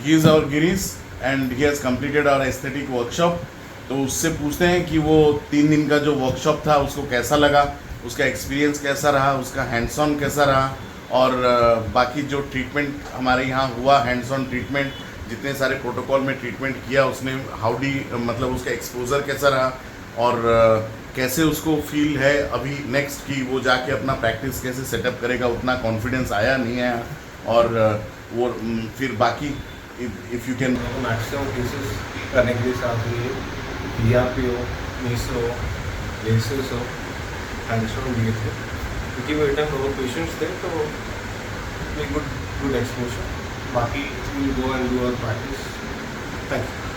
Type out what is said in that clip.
He is our Girish and he has completed our aesthetic workshop. तो उससे पूछते हैं कि वो 3 दिन का जो वर्कशॉप था उसको कैसा लगा, उसका एक्सपीरियंस कैसा रहा, उसका हैंड्स ऑन कैसा रहा, और बाकी जो ट्रीटमेंट हमारे यहाँ हुआ, हैंड्स ऑन ट्रीटमेंट, जितने सारे प्रोटोकॉल में ट्रीटमेंट किया उसने, मतलब उसका एक्सपोजर कैसा रहा, और कैसे उसको फील है अभी नेक्स्ट की वो जाके अपना प्रैक्टिस कैसे सेटअप करेगा, उतना कॉन्फिडेंस आया नहीं आया, और वो फिर बाकी if you can. Maximum cases करने के लिए साथ लिए DRP हो, मीसो, लेसेस हो, हैंड्स ऑन दिए थे, क्योंकि वो टाइम बहुत पेशेंट्स थे तो गुड एक्सपोजर। बाकी will go and do our practice. Thank you.